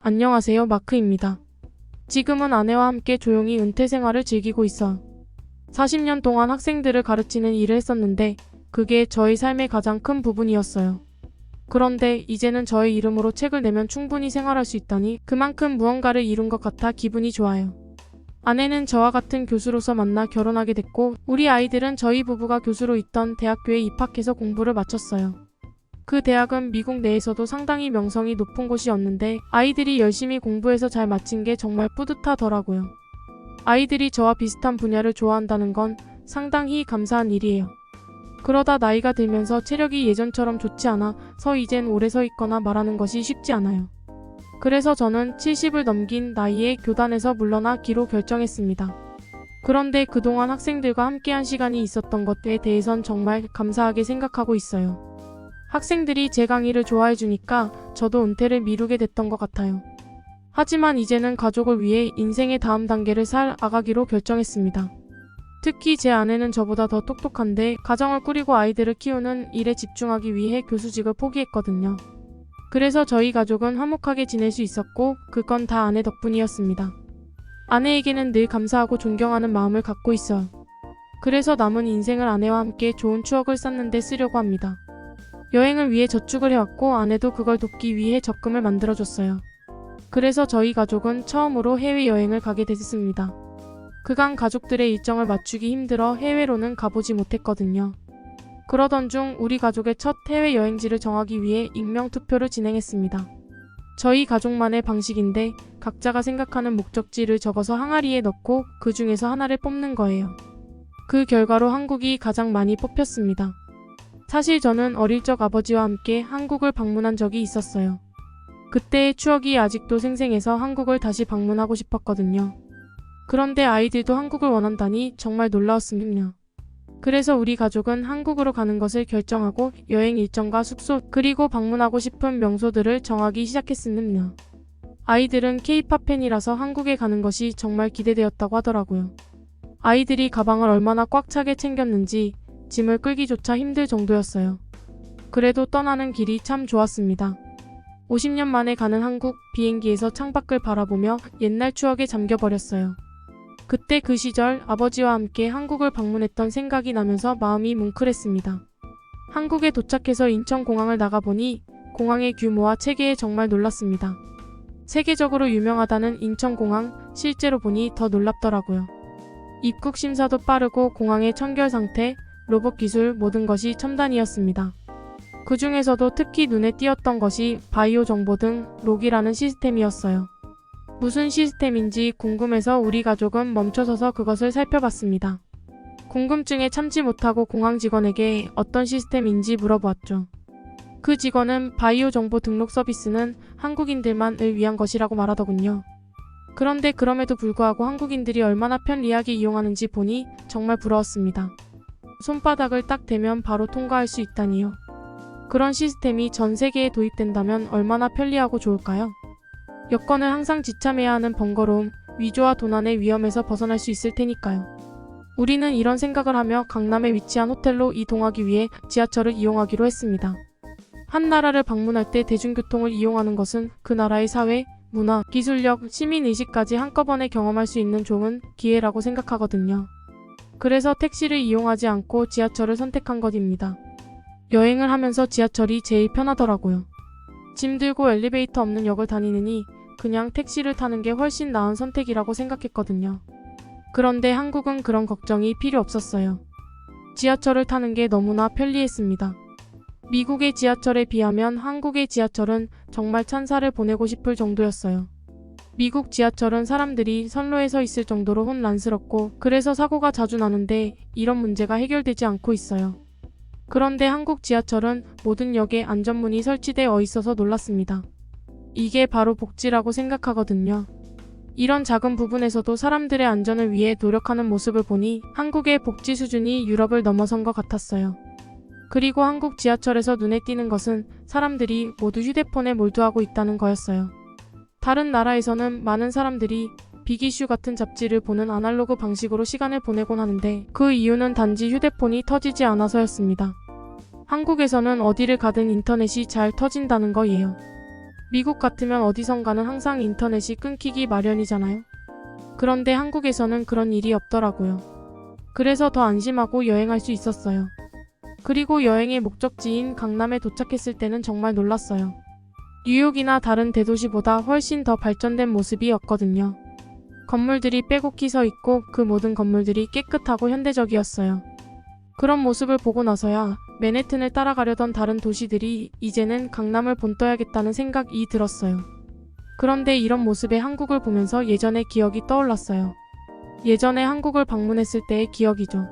안녕하세요, 마크입니다. 지금은 아내와 함께 조용히 은퇴 생활을 즐기고 있어요. 40년 동안 학생들을 가르치는 일을 했었는데 그게 저의 삶의 가장 큰 부분이었어요. 그런데 이제는 저의 이름으로 책을 내면 충분히 생활할 수 있다니 그만큼 무언가를 이룬 것 같아 기분이 좋아요. 아내는 저와 같은 교수로서 만나 결혼하게 됐고 우리 아이들은 저희 부부가 교수로 있던 대학교에 입학해서 공부를 마쳤어요. 그 대학은 미국 내에서도 상당히 명성이 높은 곳이었는데 아이들이 열심히 공부해서 잘 마친 게 정말 뿌듯하더라고요. 아이들이 저와 비슷한 분야를 좋아한다는 건 상당히 감사한 일이에요. 그러다 나이가 들면서 체력이 예전처럼 좋지 않아서 이젠 오래 서 있거나 말하는 것이 쉽지 않아요. 그래서 저는 70을 넘긴 나이에 교단에서 물러나기로 결정했습니다. 그런데 그동안 학생들과 함께한 시간이 있었던 것에 대해선 정말 감사하게 생각하고 있어요. 학생들이 제 강의를 좋아해 주니까 저도 은퇴를 미루게 됐던 것 같아요. 하지만 이제는 가족을 위해 인생의 다음 단계를 살아가기로 결정했습니다. 특히 제 아내는 저보다 더 똑똑한데 가정을 꾸리고 아이들을 키우는 일에 집중하기 위해 교수직을 포기했거든요. 그래서 저희 가족은 화목하게 지낼 수 있었고 그건 다 아내 덕분이었습니다. 아내에게는 늘 감사하고 존경하는 마음을 갖고 있어요. 그래서 남은 인생을 아내와 함께 좋은 추억을 쌓는 데 쓰려고 합니다. 여행을 위해 저축을 해왔고 아내도 그걸 돕기 위해 적금을 만들어줬어요. 그래서 저희 가족은 처음으로 해외여행을 가게 됐습니다. 그간 가족들의 일정을 맞추기 힘들어 해외로는 가보지 못했거든요. 그러던 중 우리 가족의 첫 해외여행지를 정하기 위해 익명투표를 진행했습니다. 저희 가족만의 방식인데 각자가 생각하는 목적지를 적어서 항아리에 넣고 그 중에서 하나를 뽑는 거예요. 그 결과로 한국이 가장 많이 뽑혔습니다. 사실 저는 어릴 적 아버지와 함께 한국을 방문한 적이 있었어요. 그때의 추억이 아직도 생생해서 한국을 다시 방문하고 싶었거든요. 그런데 아이들도 한국을 원한다니 정말 놀라웠습니다. 그래서 우리 가족은 한국으로 가는 것을 결정하고 여행 일정과 숙소 그리고 방문하고 싶은 명소들을 정하기 시작했습니다. 아이들은 K-팝 팬이라서 한국에 가는 것이 정말 기대되었다고 하더라고요. 아이들이 가방을 얼마나 꽉 차게 챙겼는지 짐을 끌기조차 힘들 정도였어요. 그래도 떠나는 길이 참 좋았습니다. 50년 만에 가는 한국, 비행기에서 창밖을 바라보며 옛날 추억에 잠겨버렸어요. 그때 그 시절 아버지와 함께 한국을 방문했던 생각이 나면서 마음이 뭉클했습니다. 한국에 도착해서 인천공항을 나가보니 공항의 규모와 체계에 정말 놀랐습니다. 세계적으로 유명하다는 인천공항, 실제로 보니 더 놀랍더라고요. 입국 심사도 빠르고 공항의 청결 상태, 로봇 기술 모든 것이 첨단이었습니다. 그 중에서도 특히 눈에 띄었던 것이 바이오 정보 등 록이라는 시스템이었어요. 무슨 시스템인지 궁금해서 우리 가족은 멈춰서서 그것을 살펴봤습니다. 궁금증에 참지 못하고 공항 직원에게 어떤 시스템인지 물어보았죠. 그 직원은 바이오 정보 등록 서비스는 한국인들만을 위한 것이라고 말하더군요. 그런데 그럼에도 불구하고 한국인들이 얼마나 편리하게 이용하는지 보니 정말 부러웠습니다. 손바닥을 딱 대면 바로 통과할 수 있다니요. 그런 시스템이 전 세계에 도입된다면 얼마나 편리하고 좋을까요? 여권을 항상 지참해야 하는 번거로움, 위조와 도난의 위험에서 벗어날 수 있을 테니까요. 우리는 이런 생각을 하며 강남에 위치한 호텔로 이동하기 위해 지하철을 이용하기로 했습니다. 한 나라를 방문할 때 대중교통을 이용하는 것은 그 나라의 사회, 문화, 기술력, 시민의식까지 한꺼번에 경험할 수 있는 좋은 기회라고 생각하거든요. 그래서 택시를 이용하지 않고 지하철을 선택한 것입니다. 여행을 하면서 지하철이 제일 편하더라고요. 짐 들고 엘리베이터 없는 역을 다니느니 그냥 택시를 타는 게 훨씬 나은 선택이라고 생각했거든요. 그런데 한국은 그런 걱정이 필요 없었어요. 지하철을 타는 게 너무나 편리했습니다. 미국의 지하철에 비하면 한국의 지하철은 정말 찬사를 보내고 싶을 정도였어요. 미국 지하철은 사람들이 선로에 서 있을 정도로 혼란스럽고 그래서 사고가 자주 나는데 이런 문제가 해결되지 않고 있어요. 그런데 한국 지하철은 모든 역에 안전문이 설치되어 있어서 놀랐습니다. 이게 바로 복지라고 생각하거든요. 이런 작은 부분에서도 사람들의 안전을 위해 노력하는 모습을 보니 한국의 복지 수준이 유럽을 넘어선 것 같았어요. 그리고 한국 지하철에서 눈에 띄는 것은 사람들이 모두 휴대폰에 몰두하고 있다는 거였어요. 다른 나라에서는 많은 사람들이 빅이슈 같은 잡지를 보는 아날로그 방식으로 시간을 보내곤 하는데 그 이유는 단지 휴대폰이 터지지 않아서였습니다. 한국에서는 어디를 가든 인터넷이 잘 터진다는 거예요. 미국 같으면 어디선가는 항상 인터넷이 끊기기 마련이잖아요. 그런데 한국에서는 그런 일이 없더라고요. 그래서 더 안심하고 여행할 수 있었어요. 그리고 여행의 목적지인 강남에 도착했을 때는 정말 놀랐어요. 뉴욕이나 다른 대도시보다 훨씬 더 발전된 모습이었거든요. 건물들이 빼곡히 서 있고 그 모든 건물들이 깨끗하고 현대적이었어요. 그런 모습을 보고 나서야 맨해튼을 따라가려던 다른 도시들이 이제는 강남을 본떠야겠다는 생각이 들었어요. 그런데 이런 모습의 한국을 보면서 예전의 기억이 떠올랐어요. 예전에 한국을 방문했을 때의 기억이죠.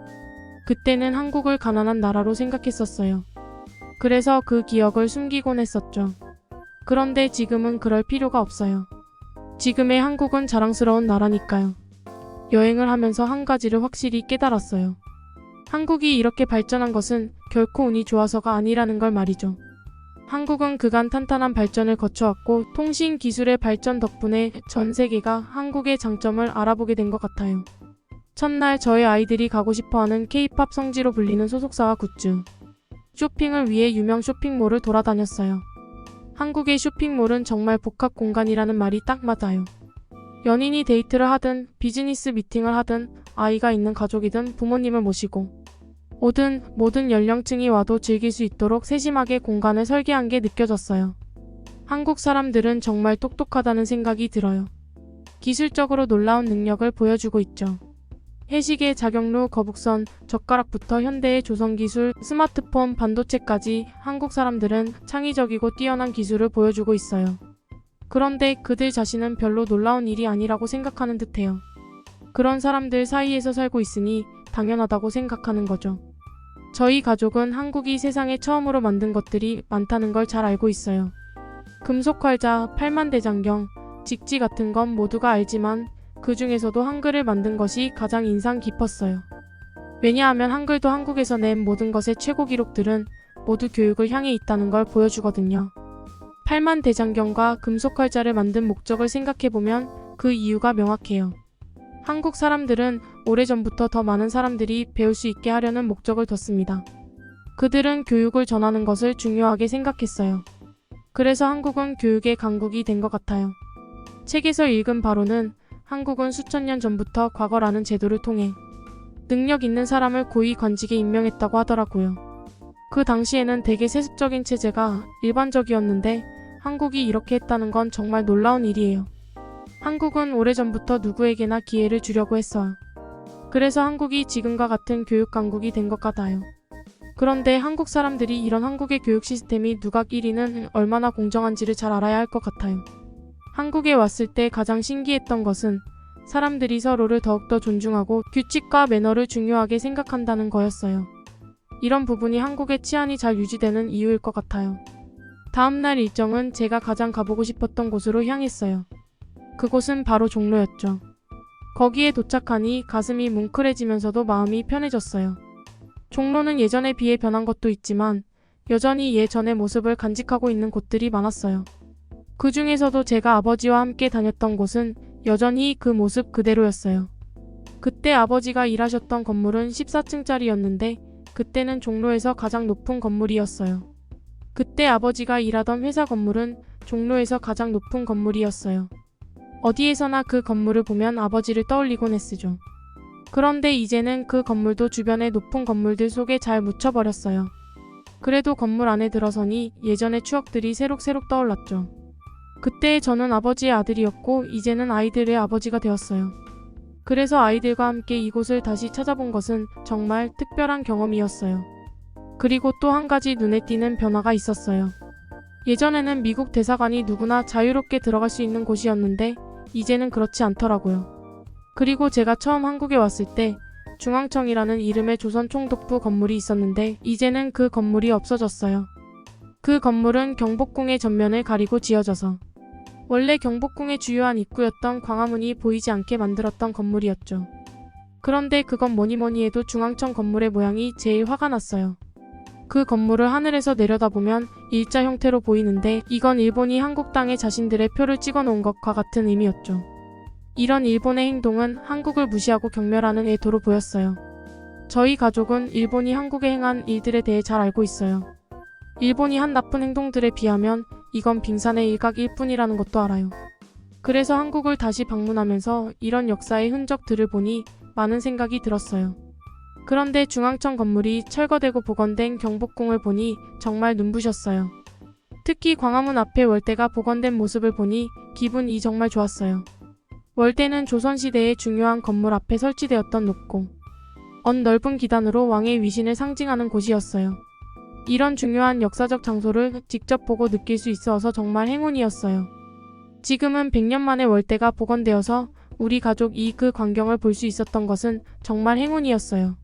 그때는 한국을 가난한 나라로 생각했었어요. 그래서 그 기억을 숨기곤 했었죠. 그런데 지금은 그럴 필요가 없어요. 지금의 한국은 자랑스러운 나라니까요. 여행을 하면서 한 가지를 확실히 깨달았어요. 한국이 이렇게 발전한 것은 결코 운이 좋아서가 아니라는 걸 말이죠. 한국은 그간 탄탄한 발전을 거쳐왔고 통신 기술의 발전 덕분에 전 세계가 한국의 장점을 알아보게 된 것 같아요. 첫날 저희 아이들이 가고 싶어하는 K-팝 성지로 불리는 소속사와 굿즈, 쇼핑을 위해 유명 쇼핑몰을 돌아다녔어요. 한국의 쇼핑몰은 정말 복합 공간이라는 말이 딱 맞아요. 연인이 데이트를 하든 비즈니스 미팅을 하든 아이가 있는 가족이든 부모님을 모시고 오든 모든 연령층이 와도 즐길 수 있도록 세심하게 공간을 설계한 게 느껴졌어요. 한국 사람들은 정말 똑똑하다는 생각이 들어요. 기술적으로 놀라운 능력을 보여주고 있죠. 해시계, 자격루, 거북선, 젓가락부터 현대의 조선기술, 스마트폰, 반도체까지 한국 사람들은 창의적이고 뛰어난 기술을 보여주고 있어요. 그런데 그들 자신은 별로 놀라운 일이 아니라고 생각하는 듯해요. 그런 사람들 사이에서 살고 있으니 당연하다고 생각하는 거죠. 저희 가족은 한국이 세상에 처음으로 만든 것들이 많다는 걸 잘 알고 있어요. 금속활자, 팔만대장경, 직지 같은 건 모두가 알지만 그 중에서도 한글을 만든 것이 가장 인상 깊었어요. 왜냐하면 한글도 한국에서 낸 모든 것의 최고 기록들은 모두 교육을 향해 있다는 걸 보여주거든요. 팔만대장경과 금속활자를 만든 목적을 생각해보면 그 이유가 명확해요. 한국 사람들은 오래전부터 더 많은 사람들이 배울 수 있게 하려는 목적을 뒀습니다. 그들은 교육을 전하는 것을 중요하게 생각했어요. 그래서 한국은 교육의 강국이 된 것 같아요. 책에서 읽은 바로는 한국은 수천 년 전부터 과거라는 제도를 통해 능력 있는 사람을 고위 관직에 임명했다고 하더라고요. 그 당시에는 되게 세습적인 체제가 일반적이었는데 한국이 이렇게 했다는 건 정말 놀라운 일이에요. 한국은 오래전부터 누구에게나 기회를 주려고 했어요. 그래서 한국이 지금과 같은 교육 강국이 된 것 같아요. 그런데 한국 사람들이 이런 한국의 교육 시스템이 누각 1위는 얼마나 공정한지를 잘 알아야 할 것 같아요. 한국에 왔을 때 가장 신기했던 것은 사람들이 서로를 더욱더 존중하고 규칙과 매너를 중요하게 생각한다는 거였어요. 이런 부분이 한국의 치안이 잘 유지되는 이유일 것 같아요. 다음날 일정은 제가 가장 가보고 싶었던 곳으로 향했어요. 그곳은 바로 종로였죠. 거기에 도착하니 가슴이 뭉클해지면서도 마음이 편해졌어요. 종로는 예전에 비해 변한 것도 있지만 여전히 예전의 모습을 간직하고 있는 곳들이 많았어요. 그 중에서도 제가 아버지와 함께 다녔던 곳은 여전히 그 모습 그대로였어요. 그때 아버지가 일하셨던 건물은 14층짜리였는데 그때는 종로에서 가장 높은 건물이었어요. 그때 아버지가 일하던 회사 건물은 종로에서 가장 높은 건물이었어요. 어디에서나 그 건물을 보면 아버지를 떠올리곤 했으죠. 그런데 이제는 그 건물도 주변의 높은 건물들 속에 잘 묻혀버렸어요. 그래도 건물 안에 들어서니 예전의 추억들이 새록새록 떠올랐죠. 그때 저는 아버지의 아들이었고 이제는 아이들의 아버지가 되었어요. 그래서 아이들과 함께 이곳을 다시 찾아본 것은 정말 특별한 경험이었어요. 그리고 또 한 가지 눈에 띄는 변화가 있었어요. 예전에는 미국 대사관이 누구나 자유롭게 들어갈 수 있는 곳이었는데 이제는 그렇지 않더라고요. 그리고 제가 처음 한국에 왔을 때 중앙청이라는 이름의 조선 총독부 건물이 있었는데 이제는 그 건물이 없어졌어요. 그 건물은 경복궁의 전면을 가리고 지어져서 원래 경복궁의 주요한 입구였던 광화문이 보이지 않게 만들었던 건물이었죠. 그런데 그건 뭐니뭐니 해도 중앙청 건물의 모양이 제일 화가 났어요. 그 건물을 하늘에서 내려다보면 일자 형태로 보이는데 이건 일본이 한국 땅에 자신들의 표를 찍어놓은 것과 같은 의미였죠. 이런 일본의 행동은 한국을 무시하고 경멸하는 의도로 보였어요. 저희 가족은 일본이 한국에 행한 일들에 대해 잘 알고 있어요. 일본이 한 나쁜 행동들에 비하면 이건 빙산의 일각일 뿐이라는 것도 알아요. 그래서 한국을 다시 방문하면서 이런 역사의 흔적들을 보니 많은 생각이 들었어요. 그런데 중앙청 건물이 철거되고 복원된 경복궁을 보니 정말 눈부셨어요. 특히 광화문 앞에 월대가 복원된 모습을 보니 기분이 정말 좋았어요. 월대는 조선시대의 중요한 건물 앞에 설치되었던 높고 넓은 기단으로 왕의 위신을 상징하는 곳이었어요. 이런 중요한 역사적 장소를 직접 보고 느낄 수 있어서 정말 행운이었어요. 지금은 100년 만에 월대가 복원되어서 우리 가족이 그 광경을 볼 수 있었던 것은 정말 행운이었어요.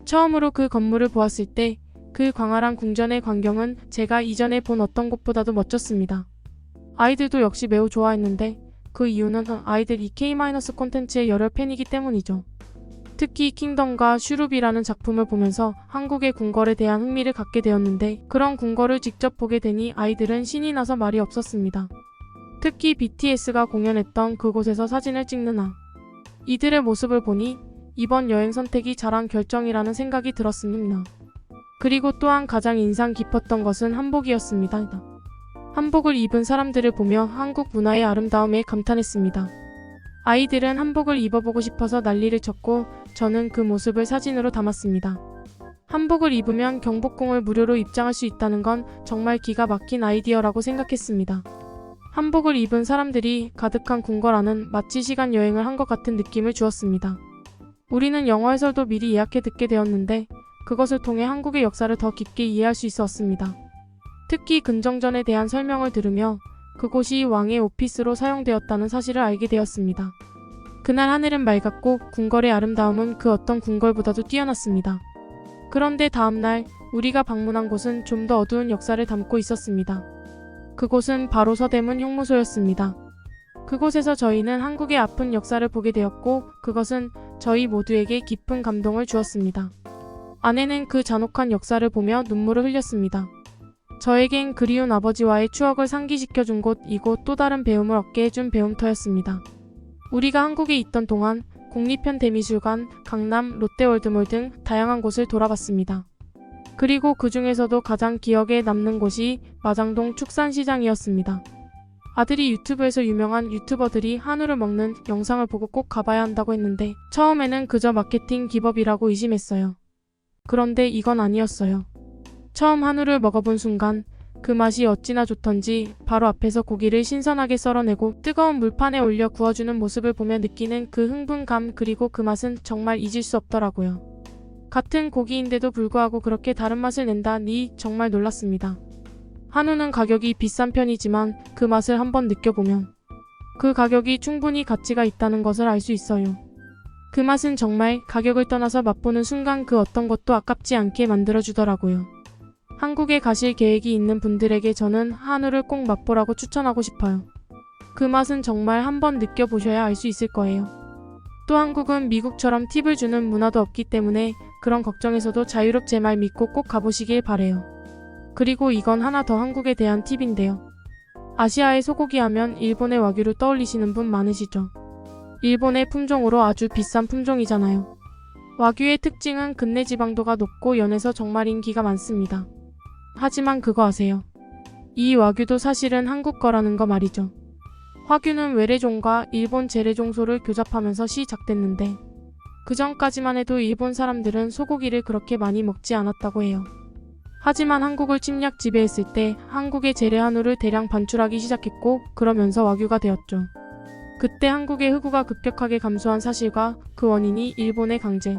처음으로 그 건물을 보았을 때 그 광활한 궁전의 광경은 제가 이전에 본 어떤 곳보다도 멋졌습니다. 아이들도 역시 매우 좋아했는데 그 이유는 아이들이 K- 콘텐츠의 열혈 팬이기 때문이죠. 특히 킹덤과 슈룹이라는 작품을 보면서 한국의 궁궐에 대한 흥미를 갖게 되었는데 그런 궁궐을 직접 보게 되니 아이들은 신이 나서 말이 없었습니다. 특히 BTS가 공연했던 그곳에서 사진을 찍는 이들의 모습을 보니 이번 여행 선택이 잘한 결정이라는 생각이 들었습니다. 그리고 또한 가장 인상 깊었던 것은 한복이었습니다. 한복을 입은 사람들을 보며 한국 문화의 아름다움에 감탄했습니다. 아이들은 한복을 입어보고 싶어서 난리를 쳤고 저는 그 모습을 사진으로 담았습니다. 한복을 입으면 경복궁을 무료로 입장할 수 있다는 건 정말 기가 막힌 아이디어라고 생각했습니다. 한복을 입은 사람들이 가득한 궁궐 안은 마치 시간 여행을 한 것 같은 느낌을 주었습니다. 우리는 영어 해설도 미리 예약해 듣게 되었는데 그것을 통해 한국의 역사를 더 깊게 이해할 수 있었습니다. 특히 근정전에 대한 설명을 들으며 그곳이 왕의 오피스로 사용되었다는 사실을 알게 되었습니다. 그날 하늘은 맑았고 궁궐의 아름다움은 그 어떤 궁궐보다도 뛰어났습니다. 그런데 다음날 우리가 방문한 곳은 좀 더 어두운 역사를 담고 있었습니다. 그곳은 바로 서대문 형무소였습니다. 그곳에서 저희는 한국의 아픈 역사를 보게 되었고 그것은 저희 모두에게 깊은 감동을 주었습니다. 아내는 그 잔혹한 역사를 보며 눈물을 흘렸습니다. 저에겐 그리운 아버지와의 추억을 상기시켜준 곳 이곳 또 다른 배움을 얻게 해준 배움터였습니다. 우리가 한국에 있던 동안 국립현대미술관, 강남, 롯데월드몰 등 다양한 곳을 돌아봤습니다. 그리고 그 중에서도 가장 기억에 남는 곳이 마장동 축산시장이었습니다. 아들이 유튜브에서 유명한 유튜버들이 한우를 먹는 영상을 보고 꼭 가봐야 한다고 했는데 처음에는 그저 마케팅 기법이라고 의심했어요. 그런데 이건 아니었어요. 처음 한우를 먹어본 순간 그 맛이 어찌나 좋던지 바로 앞에서 고기를 신선하게 썰어내고 뜨거운 물판에 올려 구워주는 모습을 보며 느끼는 그 흥분감 그리고 그 맛은 정말 잊을 수 없더라고요. 같은 고기인데도 불구하고 그렇게 다른 맛을 낸다니 정말 놀랐습니다. 한우는 가격이 비싼 편이지만 그 맛을 한번 느껴보면 그 가격이 충분히 가치가 있다는 것을 알 수 있어요. 그 맛은 정말 가격을 떠나서 맛보는 순간 그 어떤 것도 아깝지 않게 만들어주더라고요. 한국에 가실 계획이 있는 분들에게 저는 한우를 꼭 맛보라고 추천하고 싶어요. 그 맛은 정말 한번 느껴보셔야 알 수 있을 거예요. 또 한국은 미국처럼 팁을 주는 문화도 없기 때문에 그런 걱정에서도 자유롭 제 말 믿고 꼭 가보시길 바래요. 그리고 이건 하나 더 한국에 대한 팁인데요. 아시아의 소고기 하면 일본의 와규를 떠올리시는 분 많으시죠? 일본의 품종으로 아주 비싼 품종이잖아요. 와규의 특징은 근내 지방도가 높고 연해서 정말 인기가 많습니다. 하지만 그거 아세요? 이 와규도 사실은 한국 거라는 거 말이죠. 화규는 외래종과 일본 재래종소를 교잡하면서 시작됐는데 그 전까지만 해도 일본 사람들은 소고기를 그렇게 많이 먹지 않았다고 해요. 하지만 한국을 침략 지배했을 때 한국의 재래 한우를 대량 반출하기 시작했고 그러면서 와규가 되었죠. 그때 한국의 흑우가 급격하게 감소한 사실과 그 원인이 일본의 강제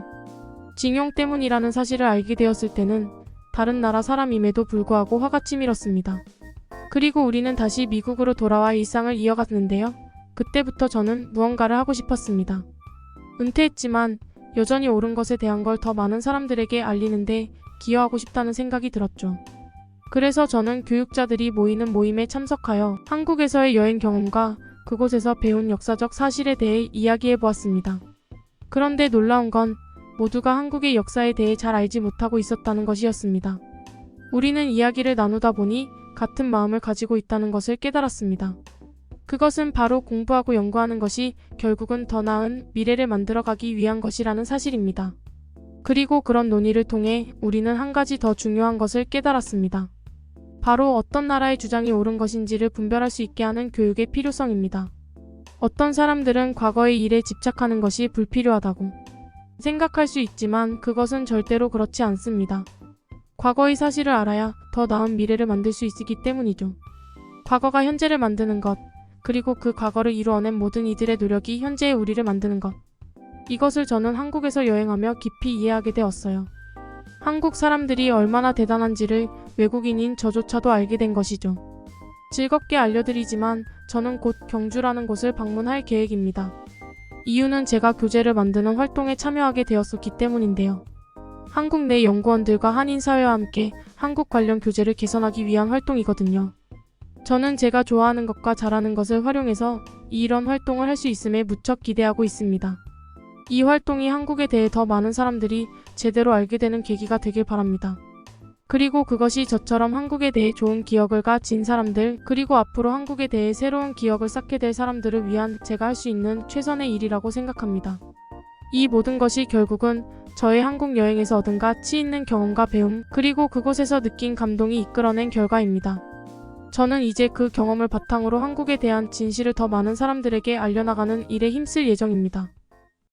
징용 때문이라는 사실을 알게 되었을 때는 다른 나라 사람임에도 불구하고 화가 치밀었습니다. 그리고 우리는 다시 미국으로 돌아와 일상을 이어갔는데요. 그때부터 저는 무언가를 하고 싶었습니다. 은퇴했지만 여전히 옳은 것에 대한 걸 더 많은 사람들에게 알리는데 기여하고 싶다는 생각이 들었죠. 그래서 저는 교육자들이 모이는 모임에 참석하여 한국에서의 여행 경험과 그곳에서 배운 역사적 사실에 대해 이야기해 보았습니다. 그런데 놀라운 건 모두가 한국의 역사에 대해 잘 알지 못하고 있었다는 것이었습니다. 우리는 이야기를 나누다 보니 같은 마음을 가지고 있다는 것을 깨달았습니다. 그것은 바로 공부하고 연구하는 것이 결국은 더 나은 미래를 만들어가기 위한 것이라는 사실입니다. 그리고 그런 논의를 통해 우리는 한 가지 더 중요한 것을 깨달았습니다. 바로 어떤 나라의 주장이 옳은 것인지를 분별할 수 있게 하는 교육의 필요성입니다. 어떤 사람들은 과거의 일에 집착하는 것이 불필요하다고 생각할 수 있지만 그것은 절대로 그렇지 않습니다. 과거의 사실을 알아야 더 나은 미래를 만들 수 있기 때문이죠. 과거가 현재를 만드는 것, 그리고 그 과거를 이루어낸 모든 이들의 노력이 현재의 우리를 만드는 것. 이것을 저는 한국에서 여행하며 깊이 이해하게 되었어요. 한국 사람들이 얼마나 대단한지를 외국인인 저조차도 알게 된 것이죠. 즐겁게 알려드리지만 저는 곧 경주라는 곳을 방문할 계획입니다. 이유는 제가 교재를 만드는 활동에 참여하게 되었었기 때문인데요. 한국 내 연구원들과 한인사회와 함께 한국 관련 교재를 개선하기 위한 활동이거든요. 저는 제가 좋아하는 것과 잘하는 것을 활용해서 이런 활동을 할 수 있음에 무척 기대하고 있습니다. 이 활동이 한국에 대해 더 많은 사람들이 제대로 알게 되는 계기가 되길 바랍니다. 그리고 그것이 저처럼 한국에 대해 좋은 기억을 가진 사람들, 그리고 앞으로 한국에 대해 새로운 기억을 쌓게 될 사람들을 위한 제가 할 수 있는 최선의 일이라고 생각합니다. 이 모든 것이 결국은 저의 한국 여행에서 얻은 가치 있는 경험과 배움, 그리고 그곳에서 느낀 감동이 이끌어낸 결과입니다. 저는 이제 그 경험을 바탕으로 한국에 대한 진실을 더 많은 사람들에게 알려나가는 일에 힘쓸 예정입니다.